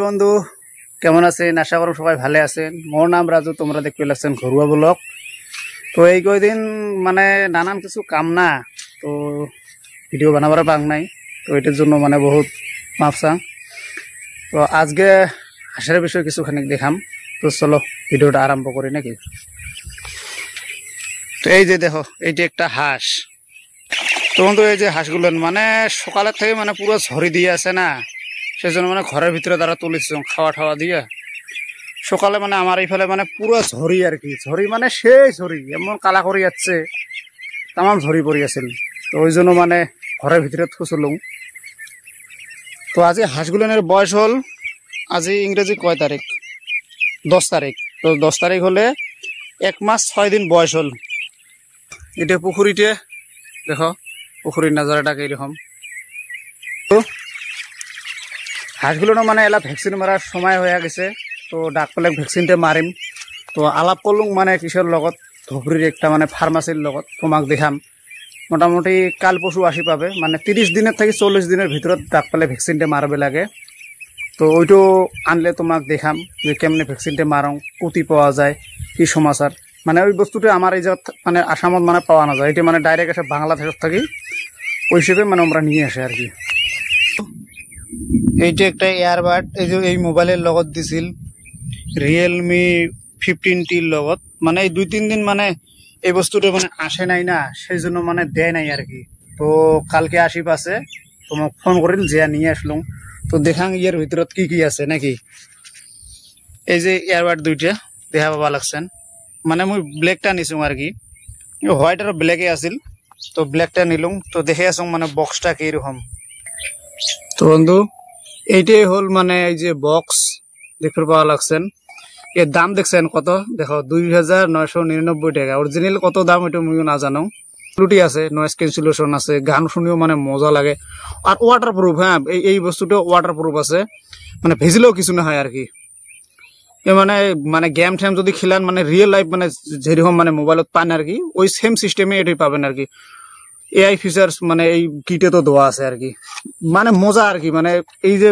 বন্ধু, কেমন আছেন? আশা করো সবাই ভালো আছেন। মোর নাম রাজু, তোমরা দেখতে লাগছেন ঘরোয়া ব্লগ। তো এই কয়দিন মানে নানান কিছু কাম না, তো ভিডিও বানাবার পাং নাই, তো এটার জন্য মানে বহুত মাফ চাং। তো আজকে হাঁসের বিষয়ে কিছুখানি দেখাম। তো চলো ভিডিওটা আরম্ভ করি নাকি। তো এই যে দেখো, এই যে একটা হাঁস। তো বন্ধু এই যে হাঁসগুলো মানে সকালের থেকে মানে পুরো ঝরি দিয়ে আছে না, সেজন্য মানে ঘরের ভিতরে তারা তুলেছে খাওয়া ঠাওয়া দিয়ে। সকালে মানে আমার এইফালে মানে পুরো ঝরি আর কি, ঝরি মানে সেই ঝরি এমন কালা করে যাচ্ছে, তামাম ঝরি পড়ি আছিল। তো ওই জন্য মানে ঘরের ভিতরে থুসলুম। তো আজি হাঁসগুলোনের বয়স হল, আজি ইংরেজি কয় তারিখ? 10 তারিখ। তো 10 তারিখ হলে 1 মাস 6 দিন বয়স হল। এটা পুকুরিতে দেখো, পুকুরির নাজারাটাকে এরকম। তো হাঁসগুলো মানে এলা ভ্যাকসিন মারার সময় হয়ে গেছে, তো ডাক পেলে ভ্যাকসিনটা মারিম। তো আলাপ করলুম মানে কিসের লগত, ধুবড়ির একটা মানে ফার্মাসির লগত। তোমাক দেখাম মোটামুটি কাল পরশু আসি পাবে, মানে 30 দিনের থেকে 40 দিনের ভিতৰত ডাক পেলে ভ্যাকসিনটা মারবে লাগে। তো ওইটো আনলে তোমাক দেখাম যে কেমনে ভ্যাকসিনটা মারং, কুতি পাওয়া যায়, কি সমাচার। মানে ওই বস্তুটা আমার এই যে মানে আসামত মানে পাওয়া না যায়, এটা মানে ডাইরেক্ট এসে বাংলাদেশের থাকি ওই হিসেবে মানে আমরা নিয়ে আসে আর কি। এইটা একটা এয়ারবাড, এই যে এই মোবাইলের লগত দিছিল রিয়েলমি 15T লগত। মানে এই 2-3 দিন মানে এই বস্তুটা মানে আসে নাই না, সেই জন্য মানে দেয় নাই আর কি। তো কালকে আসি পাশে তোমাক ফোন করিল যে নিয়ে আসলুম। তো দেখাং ইয়ার ভিতৰত কি কি আছে নাকি। এই যে এয়ারবাড দুইটা দেখা পাবা লাগছেন, মানে মই ব্ল্যাকটা নিছুং আর কি, হোয়াইট আর ব্ল্যাকে আছিল। তো ব্ল্যাকটা নিলুম। তো দেখে আসুন মানে বক্সটা কিরকম। তো বন্ধু এইটাই হল মানে এই যে বক্স দেখতে পাওয়া লাগছেন। এর দাম দেখছেন কত? দেখো 2999 টাকা। অরিজিনাল কত দাম এটা মইও না জানো। লুটি আছে, নয়েজ ক্যান্সেলেশন আছে, গান শুনিও মানে মজা লাগে। আর ওয়াটার প্রুফ, হ্যাঁ এই বস্তুটা ওয়াটার প্রুফ আছে, মানে ভেজিলেও কিছু না হয় আর কি। এ মানে মানে গেম ঠেম যদি খেলান মানে রিয়েল লাইফ মানে যেরকম মানে মোবাইলত পান আর কি, ওই সেম সিস্টেমে এটাই পাবেন আর কি। এআই ফিচার্স মানে এই কিটে তো দেওয়া আছে আর কি, মানে মজা আর কি। মানে এই যে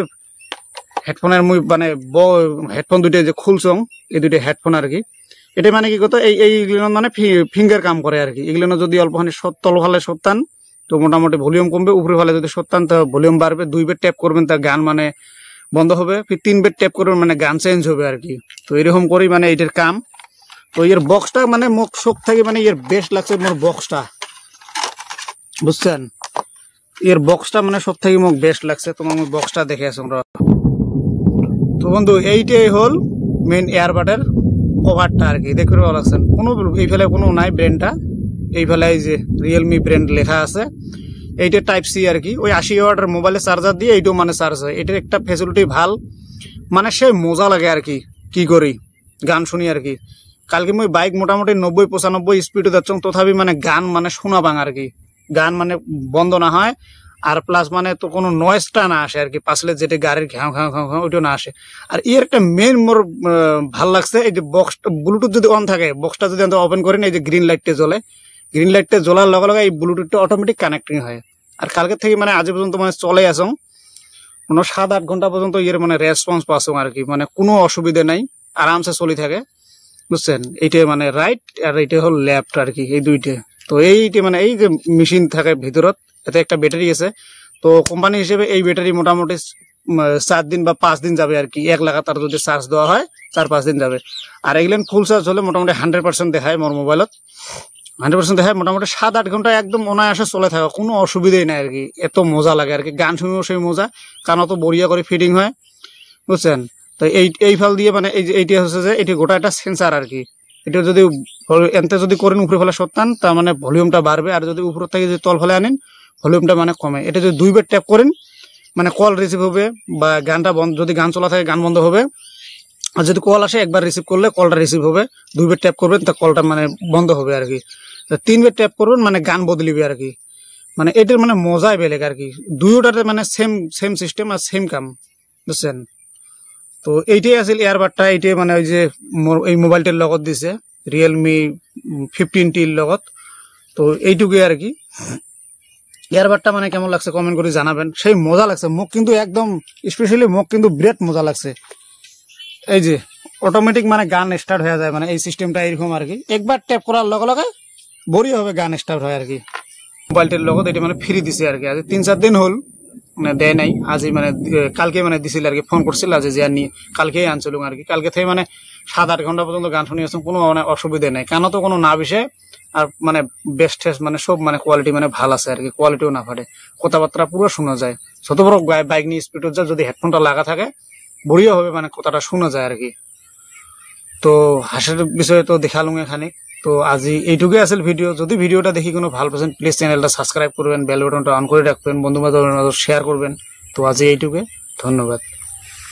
হেডফোনের মুই মানে হেডফোন দুইটা যে খুলছং, এই দুইটা হেডফোন আর কি। এটা মানে কি কত এইগুলো মানে ফিঙ্গার কাম করে আর কি। এগুলো যদি অল্পখানি তল ফালে সত্তান তো মোটামুটি ভলিউম কমবে, উপরে ফালে যদি সত্তান তো ভলিউম বাড়বে। 2 বের ট্যাপ করবেন তা গান মানে বন্ধ হবে, ফির 3 বের ট্যাপ করবেন মানে গান চেঞ্জ হবে আর কি। তো এরকম করি মানে এটার কাম। তো এর বক্সটা মানে মোক শোক থাকে মানে এর বেস্ট লাগছে মোর বক্সটা, বুঝছেন? এর বক্সটা মানে সব থেকে মোক বেস্ট লাগছে। তোমার বক্সটা দেখে আসুন। তো বন্ধু এইটাই হল মেন এয়ারবাডের কভারটা আর কি, দেখতে ভালো লাগছেন। কোনো এইফালে কোনো নাই ব্র্যান্ডটা, এইফালে এই যে রিয়েলমি ব্র্যান্ড লেখা আছে। এইটা টাইপ সি আর কি, ওই 80 ওয়াটের মোবাইলে চার্জার দিয়ে এইটাও মানে চার্জ হয়। এটার একটা ফ্যাসিলিটি ভাল, মানে সে মজা লাগে আর কি। কি করি গান শুনি আর কি। কালকে মই বাইক মোটামুটি 90-95 স্পিডে যাচ্ছ, তথাপি মানে গান মানে শোনা পাং আর কি। গান মানে বন্ধ না হয়, আর প্লাস মানে তো কোনো নয়েজটা না আসে আর কি। পাশলে যেটা গাড়ির ঘ্যাও ঘ্যাও ঘ্যাও ঘ্যাও ওইটাও না আসে। আর এর একটা মেন মোর ভাল লাগছে, এই যে বক্স ব্লুটুথ যদি অন থাকে, বক্সটা যদি আমরা ওপেন করেন, এই যে গ্রিন লাইটটা জ্বলে, গ্রিন লাইটটা জ্বলার লগে লগে এই ব্লুটুথটা অটোমেটিক কানেক্টিং হয়। আর কালকে থেকে মানে আজ পর্যন্ত মানে চলে আসুন, মানে 7-8 ঘন্টা পর্যন্ত এর মানে রেসপন্স পাচ্ছুন আর কি। মানে কোনো অসুবিধা নাই, আরামসে চলি থাকে, বুঝছেন? এইটাই মানে রাইট আর এইটা হল লেফট আর কি, এই দুইটা। তো এইটা মানে এই যে মেশিন থাকে ভিতরত, এতে একটা ব্যাটারি আছে। তো কোম্পানি হিসেবে এই ব্যাটারি মোটামুটি 4 দিন বা 5 দিন যাবে আর কি। 1 লাগাতার যদি চার্জ দেওয়া হয় 4-5 দিন যাবে। আর এগুলো ফুল চার্জ হলে মোটামুটি 100% দেখায় মোর মোবাইলত। 100% দেখায়, মোটামুটি 7-8 ঘন্টা একদম অনায়াসে চলে থাকে, কোনো অসুবিধাই নাই আর কি। এত মজা লাগে আর কি, গান শুনেও সেই মজা, কারণ তো বড়িয়া করে ফিটিং হয়, বুঝছেন? তো এই ফাল দিয়ে মানে এই যে এইটা হচ্ছে যে এটি গোটা একটা সেন্সার আর কি। এটা যদি এনতে যদি করেন উপরে ফেলে সত্তান, তার মানে ভলিউমটা বাড়বে। আর যদি উপর থেকে যদি তল ফেলে আনেন, ভলিউমটা মানে কমে। এটা যদি 2 বার ট্যাপ করেন মানে কল রিসিভ হবে, বা গানটা বন্ধ, যদি গান চলা থাকে গান বন্ধ হবে। আর যদি কল আসে একবার রিসিভ করলে কলটা রিসিভ হবে, 2 বার ট্যাপ করবেন তা কলটা মানে বন্ধ হবে আর কি। 3 বার ট্যাপ করবেন মানে গান বদলিবে আর কি। মানে এটার মানে মজাই বেলেগ আর কি। দুইটাতে মানে সেম সিস্টেম আর সেম কাম, বুঝছেন? তো এইটাই আছিল এয়ারবাডটা। এইটাই মানে ওই যে এই মোবাইলটার লগত দিছে রিয়েলমি 15T লগত। তো এইটুকুই আর কি। ইয়ারবাডটা মানে কেমন লাগছে কমেন্ট করে জানাবেন। সেই মজা লাগছে, মুখ কিন্তু একদম স্পেশালি মুখ কিন্তু বিরাট মজা লাগছে। এই যে অটোমেটিক মানে গান স্টার্ট হয়ে যায়, মানে এই সিস্টেমটা এরকম আর কি, একবার ট্যাপ করার লগে লগে বড়ি হবে গান স্টার্ট হয় আর কি। মোবাইলটির লগত এটা মানে ফ্রি দিছে আর কি, আজ 3-4 দিন হল মানে দেয় নাই, আজি মানে কালকে মানে দিছিল আর কি, ফোন করছিল আজ যে আনি কালকেই আনছিল আর কি। কালকে থেকে মানে 7-8 ঘন্টা পর্যন্ত গান শুনি আসুন, কোনো মানে অসুবিধা নাই, কানও তো কোনো না বিষে। আর মানে বেস্ট মানে সব মানে কোয়ালিটি মানে ভাল আছে আর কি, কোয়ালিটিও না ফাটে, কথাবার্তা পুরো শোনা যায়। যত বড় বাইক নিয়ে স্পিডত যায় যদি হেডফোনটা লাগা থাকে বড়িয়া হবে, মানে কথাটা শোনা যায় আর কি। তো হাসির বিষয়ে তো দেখালুম এখানে। তো আজি এইটুকুই আছিল ভিডিও। যদি ভিডিওটা দেখি কোনো ভালো পাচ্ছেন প্লিজ চ্যানেলটা সাবস্ক্রাইব করবেন, বেল বাটনটা অন করে রাখবেন, বন্ধু বান্ধবের মাঝে শেয়ার করবেন। তো আজি এইটুকুই, ধন্যবাদ।